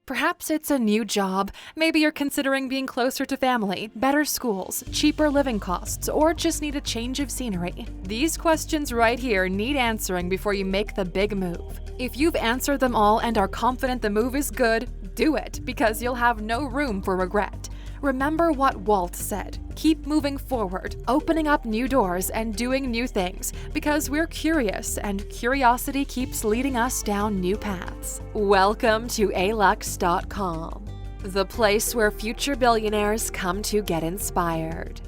Perhaps it's a new job, maybe you're considering being closer to family, better schools, cheaper living costs, or just need a change of scenery. These questions right here need answering before you make the big move. If you've answered them all and are confident the move is good, do it, because you'll have no room for regret. Remember what Walt said, keep moving forward, opening up new doors and doing new things, because we're curious and curiosity keeps leading us down new paths. Welcome to Alux.com, the place where future billionaires come to get inspired.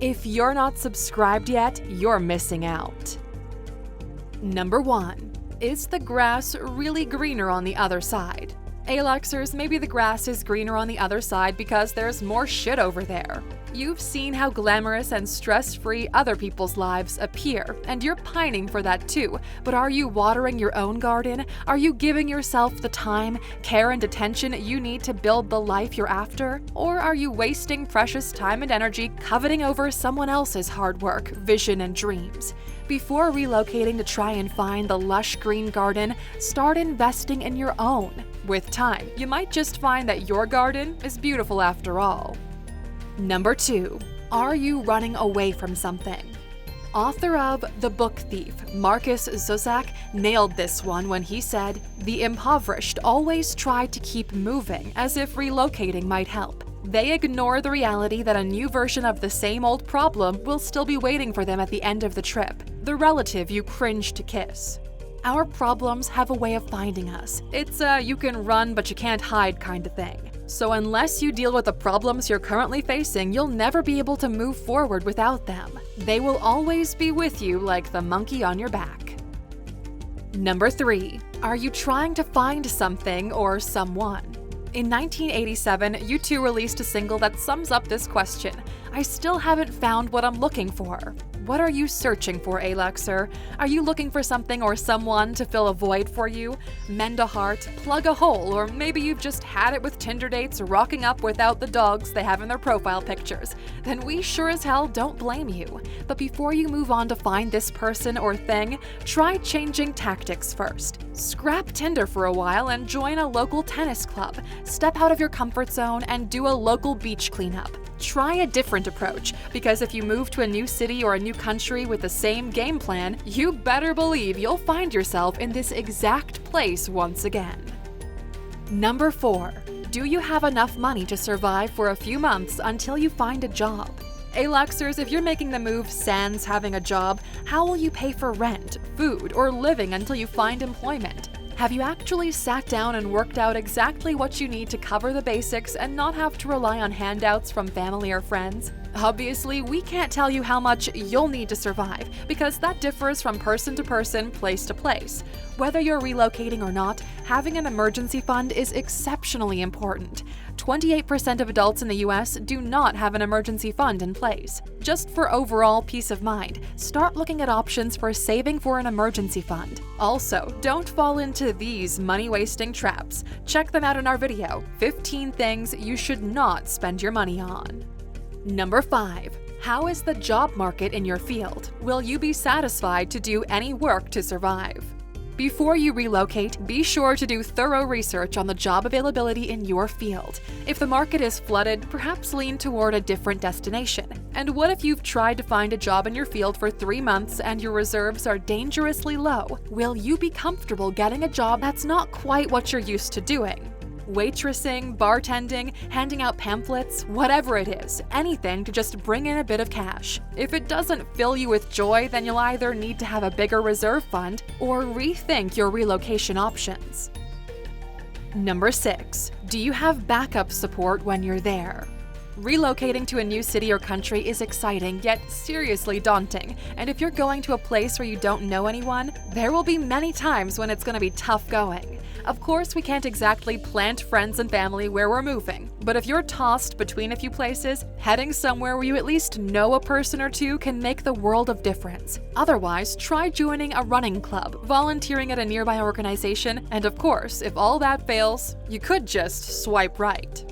If you're not subscribed yet, you're missing out. Number 1. Is the grass really greener on the other side? Aluxers, maybe the grass is greener on the other side because there's more shit over there. You've seen how glamorous and stress-free other people's lives appear, and you're pining for that too. But are you watering your own garden? Are you giving yourself the time, care, and attention you need to build the life you're after? Or are you wasting precious time and energy coveting over someone else's hard work, vision, and dreams? Before relocating to try and find the lush green garden, start investing in your own. With time, you might just find that your garden is beautiful after all. Number 2. Are you running away from something? Author of The Book Thief, Marcus Zusak, nailed this one when he said, "The impoverished always try to keep moving as if relocating might help. They ignore the reality that a new version of the same old problem will still be waiting for them at the end of the trip, the relative you cringe to kiss." Our problems have a way of finding us. It's a you can run but you can't hide kind of thing. So unless you deal with the problems you're currently facing, you'll never be able to move forward without them. They will always be with you like the monkey on your back. Number 3. Are you trying to find something or someone? In 1987, U2 released a single that sums up this question. I still haven't found what I'm looking for. What are you searching for, Aluxer? Are you looking for something or someone to fill a void for you? Mend a heart, plug a hole, or maybe you've just had it with Tinder dates rocking up without the dogs they have in their profile pictures. Then we sure as hell don't blame you. But before you move on to find this person or thing, try changing tactics first. Scrap Tinder for a while and join a local tennis club. Step out of your comfort zone and do a local beach cleanup. Try a different approach, because if you move to a new city or a new country with the same game plan, you better believe you'll find yourself in this exact place once again. Number 4. Do you have enough money to survive for a few months until you find a job? Aluxers, if you're making the move sans having a job, how will you pay for rent, food, or living until you find employment? Have you actually sat down and worked out exactly what you need to cover the basics and not have to rely on handouts from family or friends? Obviously, we can't tell you how much you'll need to survive, because that differs from person to person, place to place. Whether you're relocating or not, having an emergency fund is exceptionally important. 28% of adults in the US do not have an emergency fund in place. Just for overall peace of mind, start looking at options for saving for an emergency fund. Also, don't fall into these money-wasting traps. Check them out in our video, 15 Things You Should Not Spend Your Money On. Number 5. How is the job market in your field? Will you be satisfied to do any work to survive? Before you relocate, be sure to do thorough research on the job availability in your field. If the market is flooded, perhaps lean toward a different destination. And what if you've tried to find a job in your field for 3 months and your reserves are dangerously low? Will you be comfortable getting a job that's not quite what you're used to doing? Waitressing, bartending, handing out pamphlets, whatever it is, anything to just bring in a bit of cash. If it doesn't fill you with joy, then you'll either need to have a bigger reserve fund or rethink your relocation options. Number 6. Do you have backup support when you're there? Relocating to a new city or country is exciting, yet seriously daunting. And if you're going to a place where you don't know anyone, there will be many times when it's going to be tough going. Of course, we can't exactly plant friends and family where we're moving, but if you're tossed between a few places, heading somewhere where you at least know a person or two can make the world of difference. Otherwise, try joining a running club, volunteering at a nearby organization, and of course, if all that fails, you could just swipe right.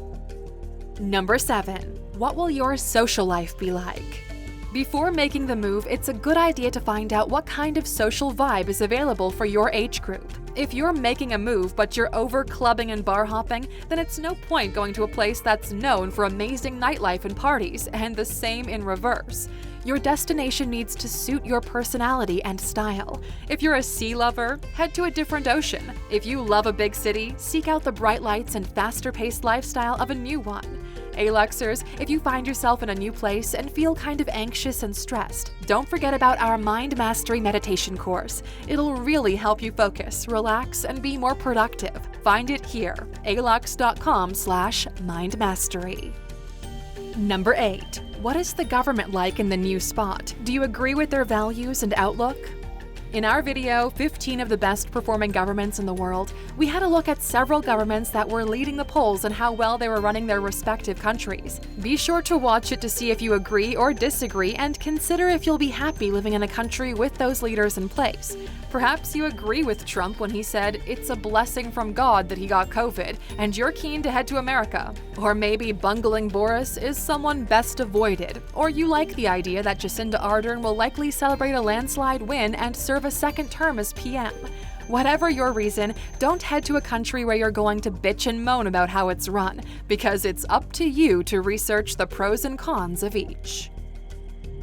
Number 7. What will your social life be like? Before making the move, it's a good idea to find out what kind of social vibe is available for your age group. If you're making a move but you're over clubbing and bar hopping, then it's no point going to a place that's known for amazing nightlife and parties, and the same in reverse. Your destination needs to suit your personality and style. If you're a sea lover, head to a different ocean. If you love a big city, seek out the bright lights and faster-paced lifestyle of a new one. Aluxers, if you find yourself in a new place and feel kind of anxious and stressed, don't forget about our Mind Mastery meditation course. It'll really help you focus, relax, and be more productive. Find it here, Alux.com/mindmastery. Number 8. What is the government like in the new spot? Do you agree with their values and outlook? In our video, 15 of the best performing governments in the world, we had a look at several governments that were leading the polls and how well they were running their respective countries. Be sure to watch it to see if you agree or disagree, and consider if you'll be happy living in a country with those leaders in place. Perhaps you agree with Trump when he said it's a blessing from God that he got COVID, and you're keen to head to America. Or maybe bungling Boris is someone best avoided, or you like the idea that Jacinda Ardern will likely celebrate a landslide win and serve a second term as PM. Whatever your reason, don't head to a country where you're going to bitch and moan about how it's run, because it's up to you to research the pros and cons of each.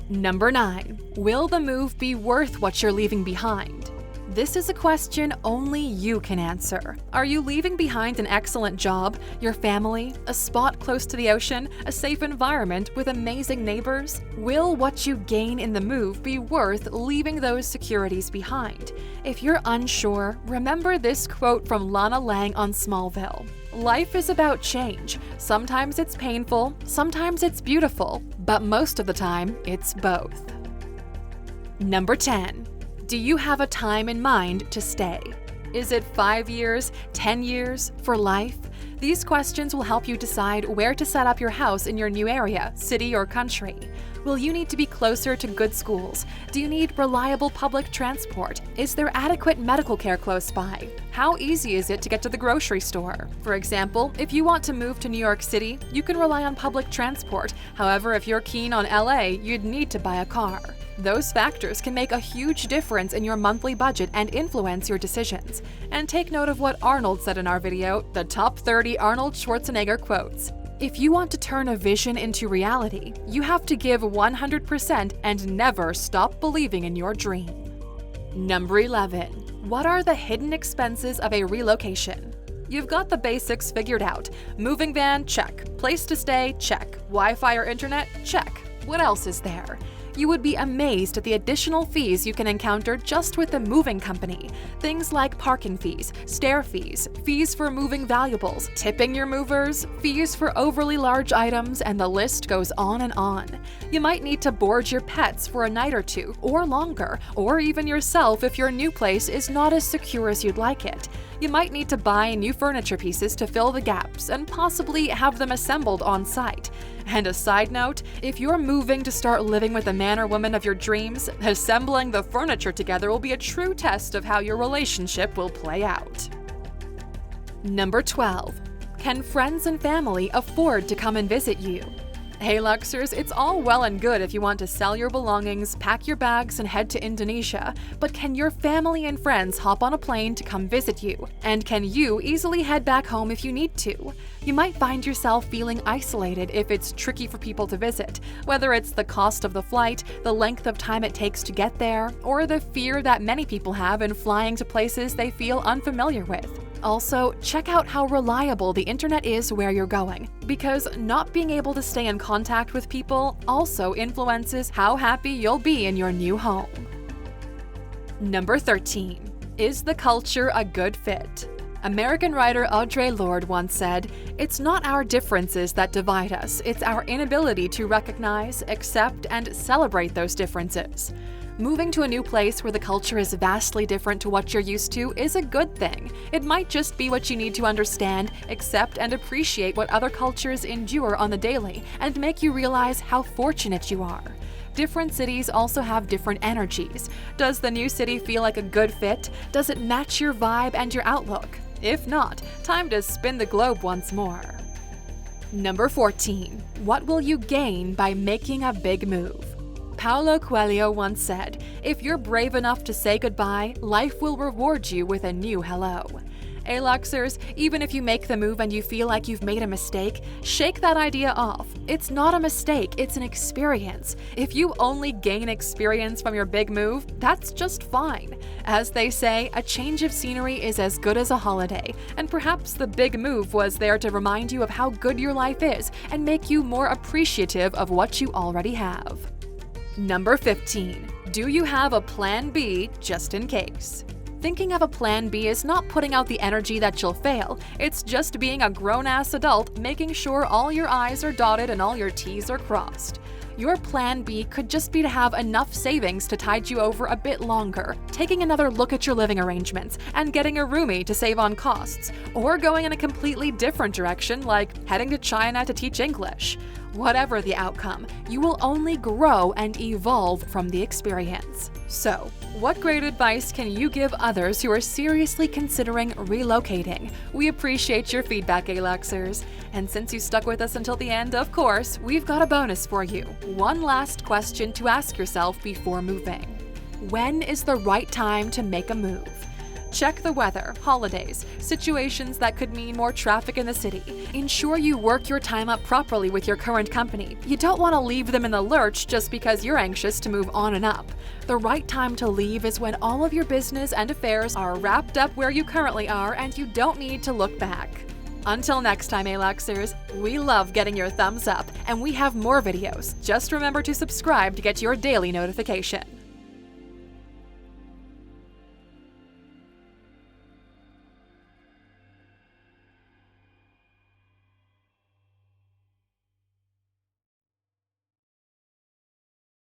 Number 9. Will the move be worth what you're leaving behind? This is a question only you can answer. Are you leaving behind an excellent job, your family, a spot close to the ocean, a safe environment with amazing neighbors? Will what you gain in the move be worth leaving those securities behind? If you're unsure, remember this quote from Lana Lang on Smallville. Life is about change. Sometimes it's painful, sometimes it's beautiful, but most of the time, it's both. Number 10. Do you have a time in mind to stay? Is it 5 years, 10 years, for life? These questions will help you decide where to set up your house in your new area, city, or country. Will you need to be closer to good schools? Do you need reliable public transport? Is there adequate medical care close by? How easy is it to get to the grocery store? For example, if you want to move to New York City, you can rely on public transport. However, if you're keen on LA, you'd need to buy a car. Those factors can make a huge difference in your monthly budget and influence your decisions. And take note of what Arnold said in our video, the top 30 Arnold Schwarzenegger quotes. If you want to turn a vision into reality, you have to give 100% and never stop believing in your dream. Number 11. What are the hidden expenses of a relocation? You've got the basics figured out. Moving van, check. Place to stay, check. Wi-Fi or internet, check. What else is there? You would be amazed at the additional fees you can encounter just with the moving company. Things like parking fees, stair fees, fees for moving valuables, tipping your movers, fees for overly large items, and the list goes on and on. You might need to board your pets for a night or two, or longer, or even yourself if your new place is not as secure as you'd like it. You might need to buy new furniture pieces to fill the gaps and possibly have them assembled on site. And a side note, if you're moving to start living with the man or woman of your dreams, assembling the furniture together will be a true test of how your relationship will play out. Number 12. Can friends and family afford to come and visit you? Hey Luxers, it's all well and good if you want to sell your belongings, pack your bags, and head to Indonesia, but can your family and friends hop on a plane to come visit you? And can you easily head back home if you need to? You might find yourself feeling isolated if it's tricky for people to visit, whether it's the cost of the flight, the length of time it takes to get there, or the fear that many people have in flying to places they feel unfamiliar with. Also, check out how reliable the internet is where you're going, because not being able to stay in contact with people also influences how happy you'll be in your new home. Number 13. Is the culture a good fit? American writer Audre Lorde once said, "It's not our differences that divide us, it's our inability to recognize, accept, and celebrate those differences." Moving to a new place where the culture is vastly different to what you're used to is a good thing. It might just be what you need to understand, accept, and appreciate what other cultures endure on the daily, and make you realize how fortunate you are. Different cities also have different energies. Does the new city feel like a good fit? Does it match your vibe and your outlook? If not, time to spin the globe once more. Number 14. What will you gain by making a big move? Paulo Coelho once said, "If you're brave enough to say goodbye, life will reward you with a new hello." Aluxers, even if you make the move and you feel like you've made a mistake, shake that idea off. It's not a mistake, it's an experience. If you only gain experience from your big move, that's just fine. As they say, a change of scenery is as good as a holiday, and perhaps the big move was there to remind you of how good your life is and make you more appreciative of what you already have. Number 15. Do you have a plan B just in case? Thinking of a plan B is not putting out the energy that you'll fail, it's just being a grown-ass adult making sure all your I's are dotted and all your T's are crossed. Your plan B could just be to have enough savings to tide you over a bit longer, taking another look at your living arrangements, and getting a roomie to save on costs, or going in a completely different direction like heading to China to teach English. Whatever the outcome, you will only grow and evolve from the experience. So, what great advice can you give others who are seriously considering relocating? We appreciate your feedback, Aluxers. And since you stuck with us until the end, of course, we've got a bonus for you. One last question to ask yourself before moving. When is the right time to make a move? Check the weather, holidays, situations that could mean more traffic in the city. Ensure you work your time up properly with your current company. You don't want to leave them in the lurch just because you're anxious to move on and up. The right time to leave is when all of your business and affairs are wrapped up where you currently are and you don't need to look back. Until next time, Aluxers, we love getting your thumbs up, and we have more videos. Just remember to subscribe to get your daily notification.